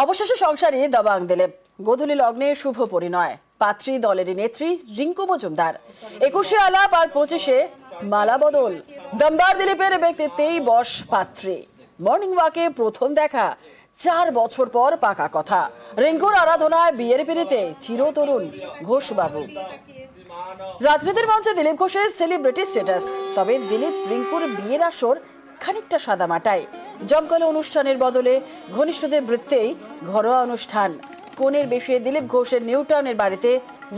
অবশেষে সংসারে দাবাং দিলীপ। গোধূলি লগ্নে শুভ পরিণয়। পাত্রী দলেরই নেত্রী রিঙ্কু মজুমদার। 21 আলাপ আর 25 মালা বদল। দমদার দিলীপের ব্যক্তিত্বেই বশ পাত্রী। মর্নিং ওয়াকে প্রথম দেখা, 4 বছর পর পাকা কথা। রিঙ্কুর আরাধনায় বিয়ের পিড়িতে চিরতরুণ ঘোষবাবু। রাজনীতির মঞ্চে দিলীপ ঘোষের সেলিব্রিটি স্ট্যাটাস। তবে দিলীপ রিঙ্কুর বিয়ের আসর খানিকটা সাদামাটাই। জমকালো অনুষ্ঠানের বদলে ঘনিষ্ঠদের বৃত্তেই ঘরোয়া অনুষ্ঠান। কোণের বেশে দিলীপ ঘোষের নিউটাউনের বাড়িতে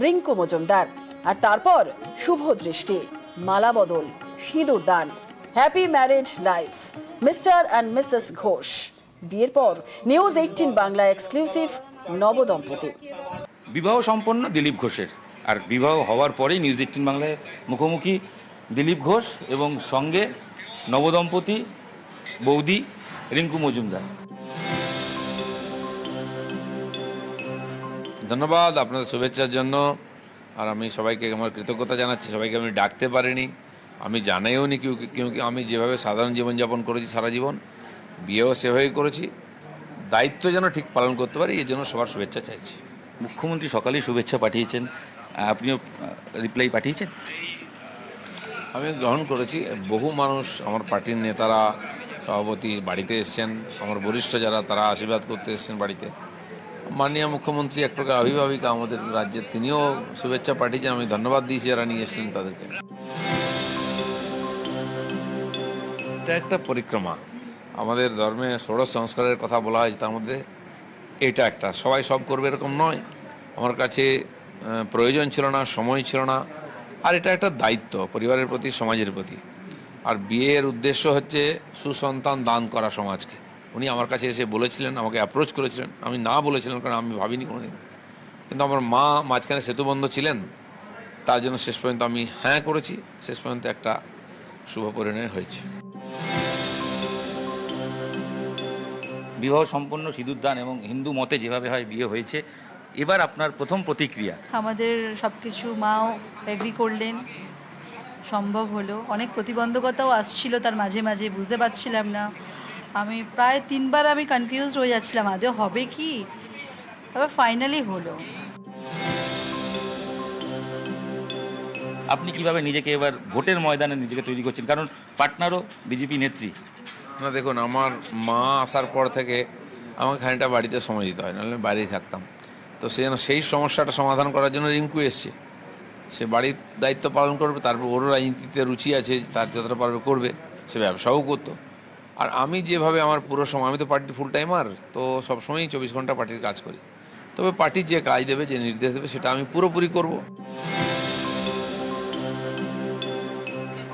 রিঙ্কু মজুমদার। আর তারপর শুভ দৃষ্টি, মালা বদল, সিঁদুর দান। Happy married life mister and Mrs Ghosh. বিয়ের পর নিউজ 18 বাংলা এক্সক্লুসিভ নবদম্পতি। বিবাহ সম্পন্ন দিলীপ ঘোষের, আর বিবাহ হওয়ার পরেই নিউজ 18 বাংলায় মুখোমুখি দিলীপ ঘোষ এবং সঙ্গে নবদম্পতি বৌদি রিঙ্কু মজুমদার। ধন্যবাদ আপনাদের শুভেচ্ছার জন্য। আর আমি সবাইকে আমার কৃতজ্ঞতা জানাচ্ছি। সবাইকে আমি ডাকতে পারিনি, আমি জানাইও নি কিউকি আমি যেভাবে সাধারণ জীবনযাপন করেছি সারা জীবন, বিয়েও সেভাবেই করেছি। দায়িত্ব যেন ঠিক পালন করতে পারি, এর জন্য সবার শুভেচ্ছা চাইছি। মুখ্যমন্ত্রী সকালেই শুভেচ্ছা পাঠিয়েছেন, আপনিও রিপ্লাই পাঠিয়েছেন? আমি গ্রহণ করেছি। বহু মানুষ, আমার পার্টির নেতারা, সভাপতি বাড়িতে এসছেন, আমার বরিষ্ঠ যারা তারা আশীর্বাদ করতে এসছেন বাড়িতে। মাননীয় মুখ্যমন্ত্রী এক প্রকার অভিভাবিকা আমাদের রাজ্যের, তিনিও শুভেচ্ছা পাঠিয়েছেন। আমি ধন্যবাদ দিয়েছি যারা নিয়ে এসেছিলেন তাদেরকে। এটা একটা পরিক্রমা। আমাদের ধর্মে ষোড়শ সংস্কারের কথা বলা হয়, তার মধ্যে এটা একটা। সবাই সব করবে এরকম নয়। আমার কাছে প্রয়োজন ছিল না, সময় ছিল না। আর এটা একটা দায়িত্ব পরিবারের প্রতি, সমাজের প্রতি। আর বিয়ের উদ্দেশ্য হচ্ছে সুসন্তান দান করা সমাজকে। উনি আমার কাছে এসে বলেছিলেন, আমাকে অ্যাপ্রোচ করেছিলেন, আমি না বলেছিলাম কারণ আমি ভাবিনি কোনোদিন। কিন্তু আমার মা মাঝখানে সেতুবন্ধ ছিলেন, তার জন্য শেষ পর্যন্ত আমি হ্যাঁ করেছি। শেষ পর্যন্ত একটা শুভ পরিণয় হয়েছে। বিবাহ সম্পন্ন, সিঁদুরদান এবং হিন্দু মতে যেভাবে হয় বিয়ে হয়েছে। এবার আপনার প্রথম প্রতিক্রিয়া? আমাদের সব কিছু মাও এগ্রি করলেন, সম্ভব হলো। অনেক প্রতিবন্ধকতাও আসছিল তার মাঝে মাঝে, বুঝতে পারছিলাম না। আমি প্রায় 3 বার আমি কনফিউজড হয়ে যাচ্ছিলাম আদৌ হবে কি। তবে ফাইনালি হলো। আপনি কিভাবে নিজেকে এবার ভোটের ময়দানে নিজেকে তৈরি করছেন, কারণ পার্টনারও বিজেপি নেত্রী? না দেখুন, আমার মা আসার পর থেকে আমাকে খানিকটা বাড়িতে সময় দিতে হয়, নাহলে বাইরেই থাকতাম। তো সেই সমস্যাটা সমাধান করার জন্য রিঙ্কু এসছে। সে বাড়ির দায়িত্ব পালন করবে, তারপর ওরও রাজনীতিতে রুচি আছে, তার যতটা পারবে করবে। সে ব্যবসাও করতো। আর আমি যেভাবে আমার পুরো সময়, আমি তো পার্টির ফুল টাইমার, তো সবসময়ই 24 ঘন্টা পার্টির কাজ করি। তবে পার্টির যে কাজ দেবে, যে নির্দেশ দেবে, সেটা আমি পুরোপুরি করব।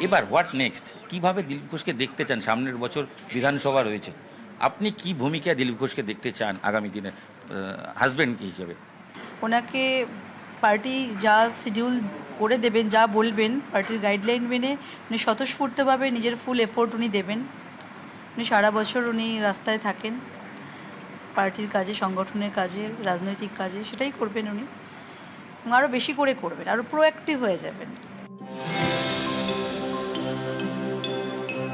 এবার হোয়াট নেক্সট? কিভাবে দিলীপ ঘোষকে দেখতে চান? সামনের বছর বিধানসভা রয়েছে, আপনি কি ভূমিকা দিলীপ ঘোষকে দেখতে চান আগামী দিনে হাজব্যান্ড হিসেবে? ওনাকে পার্টি যা শিডিউল করে দেবেন, যা বলবেন পার্টির গাইডলাইন মেনে উনি স্বতঃস্ফূর্তভাবে নিজের ফুল এফোর্ট উনি দেবেন। উনি সারা বছর উনি রাস্তায় থাকেন, পার্টির কাজে, সংগঠনের কাজে, রাজনৈতিক কাজে, সেটাই করবেন উনি। আরও বেশি করে করবেন, আরও প্রোঅ্যাক্টিভ হয়ে যাবেন।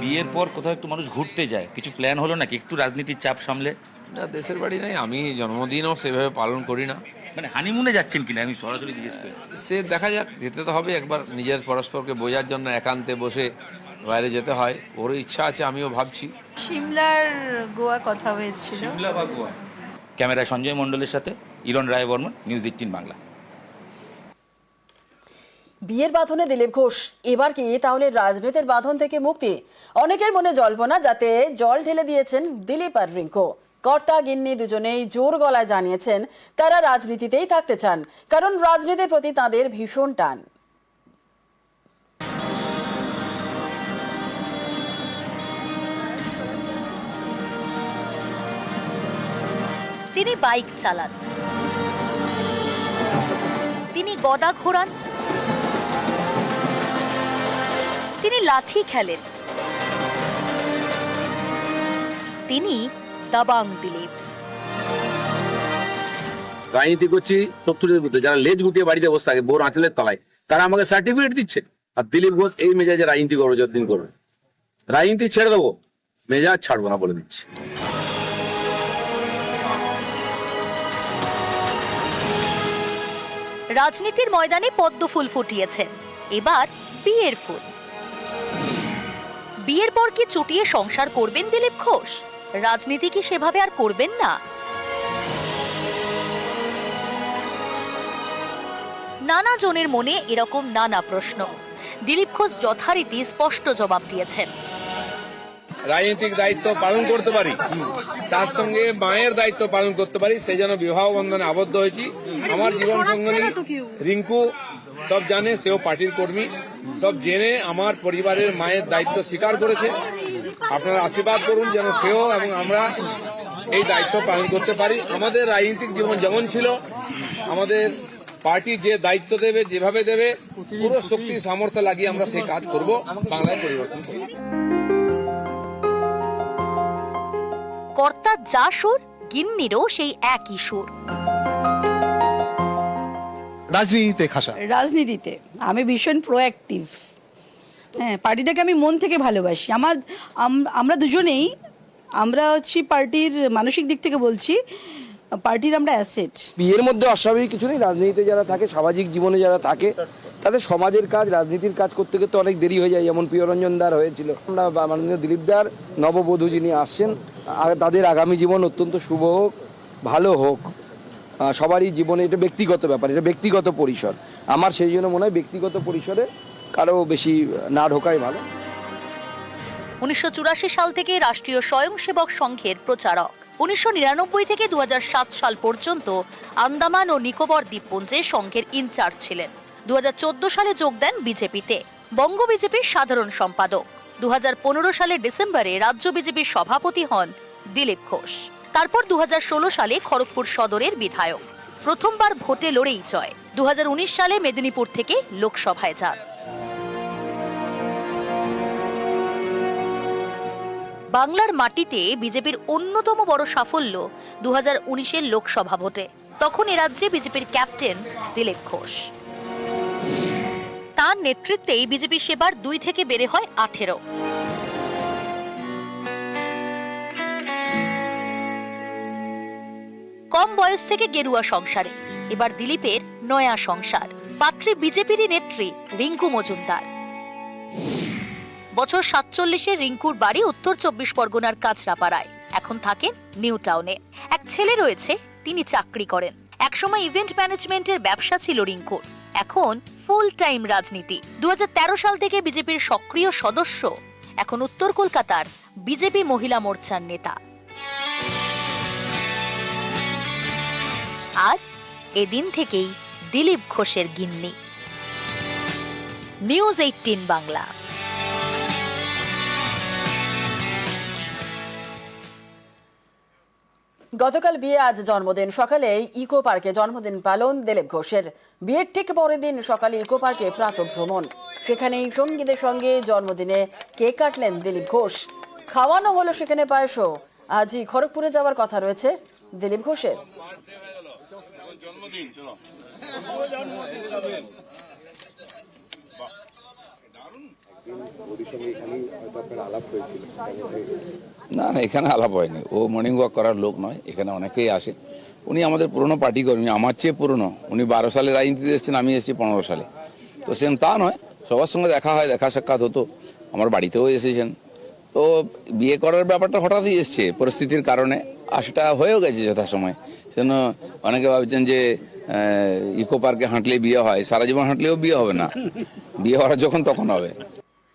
বিয়ের পর কোথাও একটু মানুষ ঘুরতে যায়, কিছু প্ল্যান হলো নাকি একটু রাজনীতির চাপ সামলে? না, দেশের বাড়ি নাই, আমি জন্মদিনও সেভাবে পালন করি না। মানে হানিমুনে যাচ্ছেন কিনা আমি সরাসরি জিজ্ঞেস করি। সে দেখা যাক, যেতে তো হবে একবার। নিজের পরস্পরকে বোঝার জন্য একান্তে বসে বাইরে যেতে হয়। ওর ইচ্ছা আছে, আমিও ভাবছি। সিমলার গোয়া কথা হয়েছিল। ক্যামেরায় সঞ্জয় মণ্ডলের সাথে ইরণ রায় বর্মন, নিউজ 18 বাংলা। বিয়ের বাঁধনে দিলীপ ঘোষ, এবার কি তাহলে রাজনীতির বাঁধন থেকে মুক্তি? অনেকের মনে জল্পনা, যাতে জল ঢেলে দিয়েছেন দিলীপ আর রিঙ্কু। কর্তা গিন্নি দুজনেই জোর গলায় জানিয়েছেন তারা রাজনীতিতেই থাকতে চান, কারণ রাজনীতির প্রতি তাদের ভীষণ টান। তিনি বাইক চালান, তিনি গদা ঘোরান, তিনি লাঠি খেলেন, তিনি দাবাং দিলীপ। রাজনীতি করছি 70-এর মধ্যে, যারা লেজ গুটিয়ে বাড়িতে বসে থাকে বোর আঁচলের তলায়, তারা আমাকে সার্টিফিকেট দিচ্ছে। আর দিলীপ ঘোষ এই মেজাজে রাজনীতি করবে, যতদিন করবে। রাজনীতি ছেড়ে দেবো, মেজাজ ছাড়বো না বলে দিচ্ছে। রাজনীতির ময়দানে পদ্ম ফুল ফুটিয়েছেন, এবার বিয়ের ফুল। বিয়ের পর কি চুটিয়ে সংসার করবেন দিলীপ ঘোষ? রাজনীতি কি সেভাবে আর করবেন না? নানা জনের মনে এরকম নানা প্রশ্ন। দিলীপ ঘোষ যথারীতি স্পষ্ট জবাব দিয়েছেন। রাজনৈতিক দায়িত্ব পালন করতে পারি, তার সঙ্গে মায়ের দায়িত্ব পালন করতে পারি, সেই জন্য বিবাহ বন্ধনে আবদ্ধ হয়েছি। আমার জীবন সঙ্গিনী রিঙ্কু সব জানে, সেও পার্টির কর্মী, সব জেনে আমার পরিবারের মায়ের দায়িত্ব স্বীকার করেছে। আপনারা আশীর্বাদ করুন যেন সেও এবং আমরা এই দায়িত্ব পালন করতে পারি। আমাদের রাজনৈতিক জীবন যেমন ছিল, আমাদের পার্টি যে দায়িত্ব দেবে, যেভাবে দেবে, পুরো শক্তি সামর্থ্য লাগিয়ে আমরা সেই কাজ করব, বাংলায় পরিবর্তন করব। কর্তার যা সুর, গিন্নিরও সেই একই সুর। রাজনীতিতে খাসা, রাজনীতিতে আমি ভীষণ প্রোঅ্যাক্টিভ। হ্যাঁ, পার্টিটাকে আমি মন থেকে ভালোবাসি। আমরা দুজনেই, আমরা হচ্ছি পার্টির মানসিক দিক থেকে বলছি, পার্টির আমরা অ্যাসেট। বিয়ের মধ্যে অস্বাভাবিক কিছু নেই। রাজনীতিতে যারা থাকে, সামাজিক জীবনে যারা থাকে, তাদের সমাজের কাজ, রাজনীতির কাজ করতে করতে অনেক দেরি হয়ে যায়। যেমন প্রিয়রঞ্জন দার হয়েছিল। আমরা মাননীয় দিলীপ দার নববধূ যিনি আসছেন, তাদের আগামী জীবন অত্যন্ত শুভ হোক, ভালো হোক। সবারই জীবনে এটা ব্যক্তিগত ব্যাপার, এটা ব্যক্তিগত পরিসর। আমার সেই জন্য মনে হয় ব্যক্তিগত পরিসরে কারো বেশি না ঢোকাই ভালো। 1984 সাল থেকে রাষ্ট্রীয় স্বয়ংসেবক সংঘের প্রচারক। 1999 থেকে 2007 সাল পর্যন্ত আন্দামান ও নিকোবর দ্বীপপুঞ্জে সংঘের ইনচার্জ ছিলেন। 2014 সালে যোগ দেন বিজেপিতে, বঙ্গ বিজেপির সাধারণ সম্পাদক। 2015 সালের ডিসেম্বরে রাজ্য বিজেপির সভাপতি হন দিলীপ ঘোষ। তারপর 2016 সালে খড়গপুর সদরের বিধায়ক। প্রথমবার ভোটে লড়েই জয়। 2019 সালে মেদিনীপুর থেকে লোকসভায় যান। বাংলার মাটিতে বিজেপির অন্যতম বড় সাফল্য 2019-এর লোকসভা ভোটে। তখন এ রাজ্যে বিজেপির ক্যাপ্টেন দিলীপ ঘোষ। তার নেতৃত্বেই বিজেপি সেবার 2 থেকে বেড়ে হয় 18। কম বয়স থেকে গেরুয়া সংসারে, এবার দিলীপের নয়া সংসার। পাত্রী বিজেপিরই নেত্রী রিঙ্কু মজুমদার। বছর 47-এ রিঙ্কুর বাড়ি উত্তর 24 পরগনার কাঁচরাপাড়ায়, এখন থাকেন নিউ টাউনে। এক ছেলে রয়েছে, তিনি চাকরি করেন। একসময় ইভেন্ট ম্যানেজমেন্টের ব্যবসা ছিল রিঙ্কুর, এখন ফুল টাইম রাজনীতি। 2013 সাল থেকে বিজেপির সক্রিয় সদস্য, এখন উত্তর কলকাতার বিজেপি মহিলা মোর্চার নেতা। আর এদিন থেকেই দিলীপ ঘোষের গিন্নি। নিউজ 18 বাংলা। গতকাল বিয়ে, আজ জন্মদিন। সকালে ইকো পার্কে জন্মদিন পালন দিলীপ ঘোষের। বিয়ের ঠিক পরের দিন সকালে ইকো পার্কে প্রাতঃভ্রমণ। সেখানেই সঙ্গীদের সঙ্গে জন্মদিনে কেক কাটলেন দিলীপ ঘোষ। খাওয়ানো হলো সেখানে পায়েসও। আজই খড়গপুরে যাওয়ার কথা রয়েছে দিলীপ ঘোষের। না না, এখানে আলাপ হয়নি। ও মর্নিং ওয়াক করার লোক নয়, এখানে অনেকেই আসে। উনি আমাদের পুরনো পার্টি কর্মী, আমার চেয়ে পুরনো। উনি 12 সালে রাজনীতিতে এসেছেন, আমি এসেছি 15 সালে। তো সেম তা নয়, সবার সঙ্গে দেখা হয়, দেখা সাক্ষাৎ হতো। আমার বাড়িতেও এসেছেন। তো বিয়ে করার ব্যাপারটা হঠাৎই এসছে পরিস্থিতির কারণে, আর সেটা হয়েও গেছে যথাসময়। সেজন্য অনেকে ভাবছেন যে ইকো পার্কে হাঁটলে বিয়ে হয়, সারা জীবন হাঁটলেও বিয়ে হবে না। বিয়ে হওয়ার যখন তখন হবে।